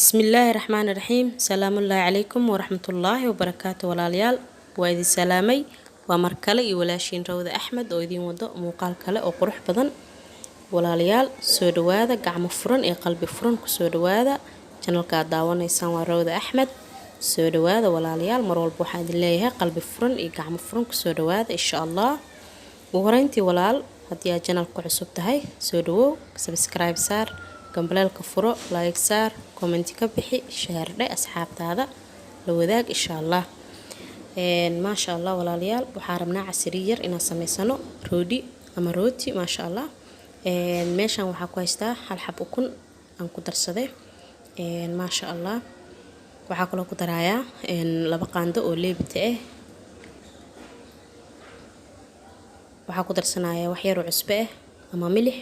بسم الله الرحمن الرحيم. سلام الله عليكم ورحمة الله وبركاته walaalyaal waa idin salaamay waa mar kale iyo walaashiin Rawda Axmed oo idin wado muuqaal kale oo qurux badan walaalyaal soo dhawaada gacmo furan ee qalbi furan ku soo dhawaada channelka daawanaysaan waa Rawda Axmed soo dhawaada walaalyaal mar walba waxaan idin leeyahay qalbi furan iyo gacmo furan ku soo dhawaada insha Allah ugu horeyntii walaal haddii aad channelka cusub tahay soo dhawow subscribe saar gambaleelka furo like saar comment ka bixi share dhe asxaabtaada la wadaag insha Allah ma sha Allah walaalyaal waxaan rabnaa casriye yar inaan sameysano rooti ama rooti ma sha Allah meeshan waxa ku haystaa hal xab ukun aan ku darsaday ma sha Allah waxa kale ku darayaa laba qaando oo leebita waxa ku darsanayaa wax yar oo cusbo ama milix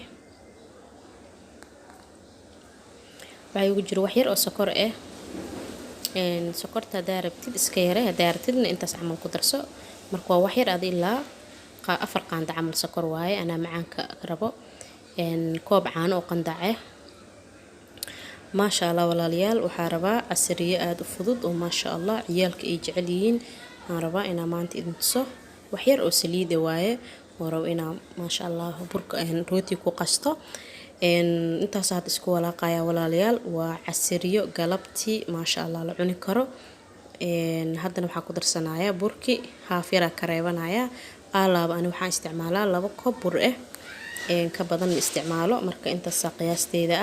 waxay ugu jiro wax yar oo sokor sokorta daarabtid iska yare daarabtidna intaas camal ku darso marka wax yar aad ilaa afar qaando camal sokor waaye ana macaanka rabo koob caano oo qandac ma sha Allah walaalyaal waxa rabaa casriye aad u fudud oo ma sha Allah ciyaalka ay jecel yihiin aan rabaa inaan maanta idin tuso wax yar oo saliid waaye oo inaan ma sha Allah burka rooti ku qasto intaas aad isku walaaqaya walaalyaal waa casriyo galabtii ma sha Allah la cuni karo haddana waxa ku darsanayaa burki haaf yar ka reebanaya alaab aan waxaan isticmaalaa 2 koob bur ka badan isticmaalo marka intaas qiyaasteeda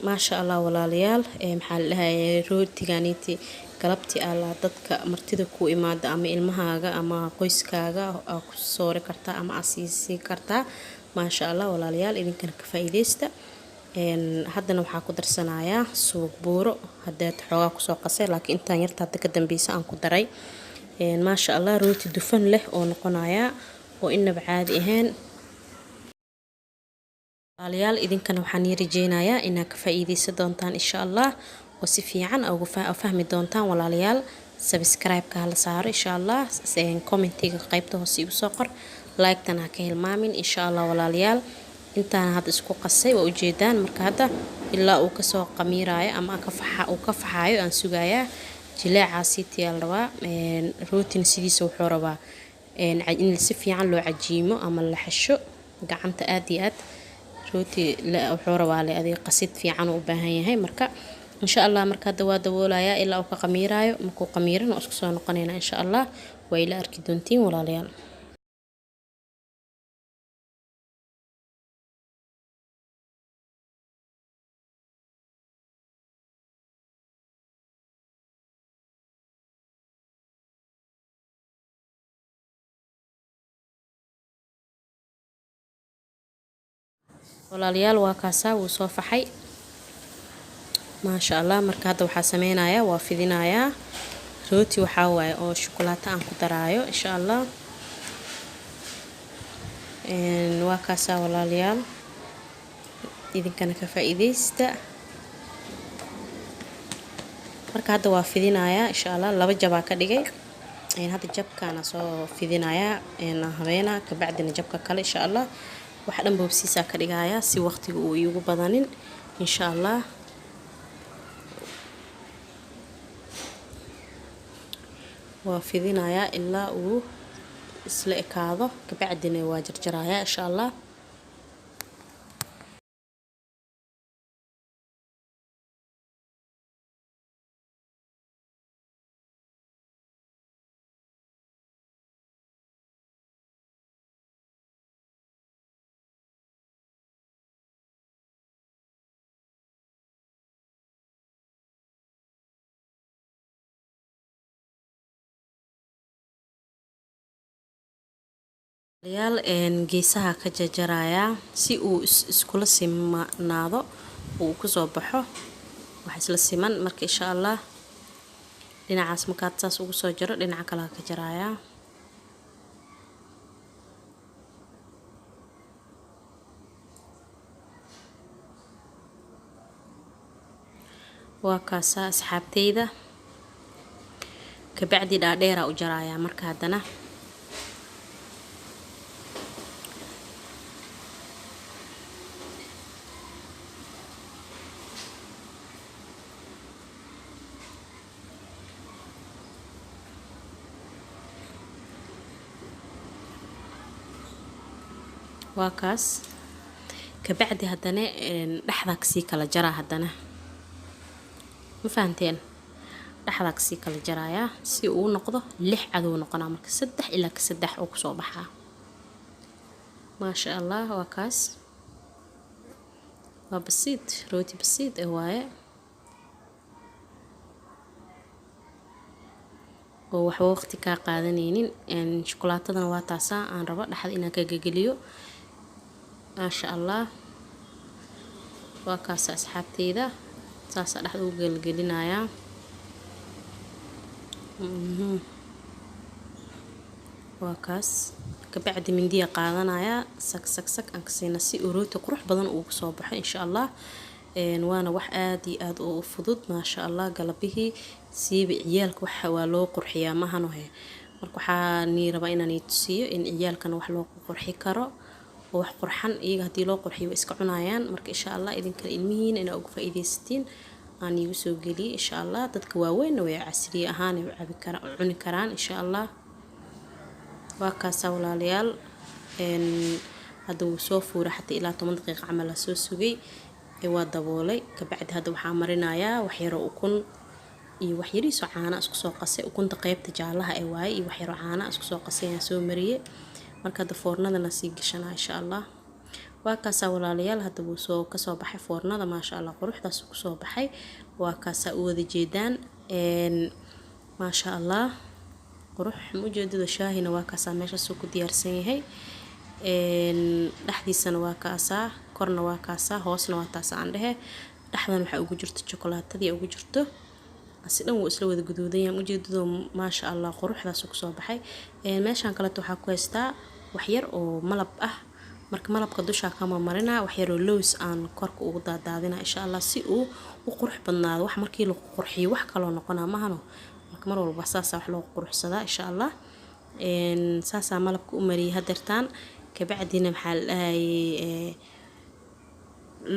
ma sha Allah walaalyaal maxaa la dhahay rootiganiti galabtii ala dadka martida ku imaada ama ilmahaaga ama qoyskaaga ku soori karta ama asiisi karta ما شاء الله walaalyaal idinkan ka faa'iideysta haddana waxa ku darsanayaa suuq buuro haddii xoogaa ku soo qasay laakiin intaan yarta hadda ka dambeeyay aan ku daray ما شاء الله rooti dufan leh oo noqonaya oo inaba caadi ahayn walaalyaal idinkan waxaan rajeynayaa inaad ka faa'iideysan doontaan insha Allah oo si fiican ugu fahmi doontaan walaalyaal subscribe ka la saaro insha Allah commentiga qaybta hoose igu soo qor like tana ka hilmaamin insha Allah walaalyaal intaan had isku qasay waa ujeedaan marka hadda ilaa uu ka soo qamiiraayo ama ka faxaayo aan sugayaa jilaacaasi tiyaal rabaa rootin sidiisa wuxuu rabaa in si fiican loo cajiimo ama la xasho gacanta aad iyo aad rooti wuxuu rabaa le adiga qasid fiican u baahan yahay marka insha Allah marka hadda waa daboolaya ilaa uu ka qamiiraayo markuu qamiirano isku soo noqonayna insha Allah way ila arki doontiin walaalyaal walaalyaal waa kaasa wuu soo faxay ma sha Allah marka hadda waxa sameeynaya waa fidinaya rooti waxa waaye oo shukulaato aan ku daraayo insha Allah waa kaasa walaalyaal idinkana ka faa'iideysta marka hadda waa fidinaya insha Allah laba jab ka dhigay hadda jabkana soo fidinaya habeena ka bacdina jabka kale insha Allah waxa dhan boobsiisa ka dhigaya si waqtiga uu iigu badanin insha Allah waa fidinaya ilaa uu isla ekaado ka bacdina waa jarjaraya insha Allah yaal geesaha ka jarjaraya si uu iskula simanaado uu ku soo baxo wax isla siman marka insha Allah dhinacaas marka taas ugu soo jaro dhinaca kale ka jaraya waa kaasa asxaabteyda ka bacdi dhaadheera u jaraya marka hadana waa kaas kabacdi haddana dhexdaa kasii kala jaraa haddana ma fahanteen dhexdaa kasii kala jarayaa si uu noqdo 6 cadow noqonaa marka 3 ilaa 3 oo kusoo baxaa maasha allah waa kaas waa basiid rooti basiid waaye oo wax waqti ka qaadanaynin shukulaatadana waa taasa aan rabo dhaxda inaan ka gagaliyo maasha allah waa kaas asxaabteyda saasa dhaxda u galgalinayaa waa kaas kabacdi mindiya qaadanaya sak sak sak aan kasina si rooti qurux badan uu soo baxo insha allah waana wax aad iyo aad u fudud maasha allah galabihii siiba ciyaalka waxa waa loo qurxiyaa mahano marka waxaa nii raba inaan tusiyo in ciyaalkana wax loo qurxi karo oo wax qurxan iyaga hadii loo qurxiyo iska cunayaan marka insha allah idinka ilmihiina inaa uga faa'iideysatiin aan igu soo geliyo insha allah dadka waaweyn way casriye ahaan ay cabi karaan cuni karaan insha allah waa kaas walaalayaal hadda uu soo fuura xataa ilaa 10 daqiiqo camal la soo sugay waa daboolay kabacdi hadda waxaa marinayaa wax yar oo ukun iyo wax yariiso caana isku soo qasay ukunta qaybta jaalaha ee waay iyo wax yar oo caana isku soo qasay aan soo mariyay marka hadda foornadana sii gashanaa insha allah waa kaas walaalayaal hadda uu soo ka soo baxay foornada maasha allah quruxdaas ku soo baxay waa kaas u wada jeedaan maasha allah qurux mujeedada shaahina waa kaas meesha soo ku diyaarsan yahay dhaxdiisana waa kaas korna waa kaas hoosna waa taas aan dhahe dhaxdan waxa ugu jirto chocolaatadii ugu jirto asidan wuu isla wada guduudan yahay mujeedada maasha allah quruxdaas ku soo baxay meeshan kale waxa ku haystaa wax yar oo malab ah marka malabka dusha kama marina wax yar oo loos aan korka ugu daadaadina insha allah si uu u qurux badnaado wax markii la qurxiyo wax kale noqona mahano marka mar walba saasa wax loo quruxsadaa insha allah saasa malabka u mariyay hadartaan kabacdina maxaa lahay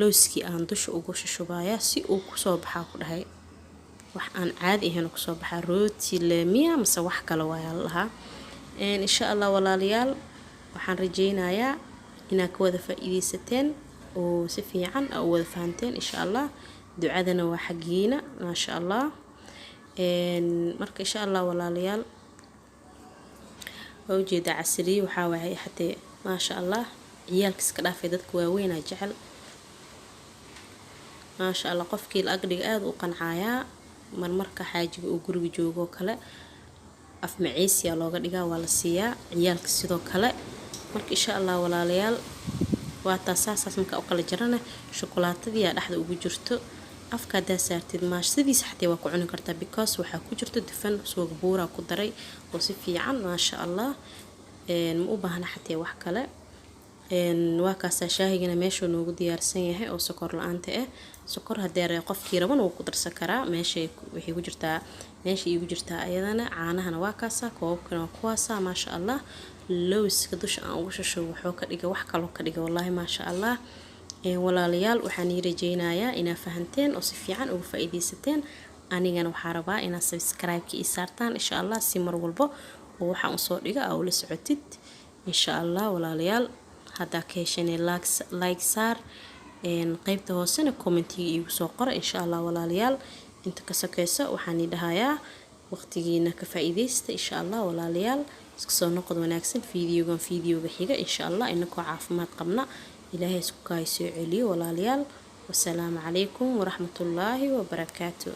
looski aan dusha ugu shushubaya si uu ku soo baxaa ku dhahay wax aan caadi ahayn ku soo baxaa rooti leemiya mise wax kale waa lahaa insha allah walaalayaal waxaan rajeynayaa inaad ka wada faa'iideysateen oo si fiican aad wada fahanteen insha allah ducadana waa xaqiina maasha allah marka insha allah walaalayaal oo jeeda casriye waxa waay xatee maasha allah ciyaalka iska dhaafay dadka waaweyn jecel maasha allah qofkii la agdhiga aad u qancaayaa marmarka xaajiga uu guriga joogo kale af maciisiya looga dhigaa waa la siiyaa ciyaalka sidoo kale marka insha allah walaalayaal waa taasaas marka u kala jarana shukulaatadii dhaxda ugu jirto afka daa saartid maash sidiisa xataa waa ku cuni kartaa because waxa ku jirto dufan suuq buura ku daray oo si fiican maasha allah ma u baahna xataa wax kale waa kaas shaahigana meesha noogu diyaarsan yahay oo sokor la'aanta sokor hadeer qofkii raban uu ku darsan karaa meesha wixii ku jirtaa meesha igu jirtaa ayadana caanahana waa kaas koobkana waa kuwaasa maasha allah lowska dusha aan ugu shasho wuxuu ka dhigay wax kale ka dhigay wallahi maasha allah walaalayaal waxaan rajeynayaa inaad fahanteen oo si fiican uga faa'iideysateen anigana waxaan rabaa inaad subscribe-ka ii saartaan insha allah si mar walba oo waxa uu soo dhiga aad ula socotid insha allah walaalayaal hadda ka heshanay like saar qaybta hoosena commentiga igu soo qora insha allah walaalayaal inta ka sakeyso waxaan idhahayaa waqtigiina ka faa'iideysta insha allah walaalayaal iska soo noqod wanaagsan fiidiyowga xiga insha allah inakoo caafimaad qabna ilaahay isku kaay soo celiyo walaalayaal wassalaamu calaykum waraxmatullaahi wabarakaatuh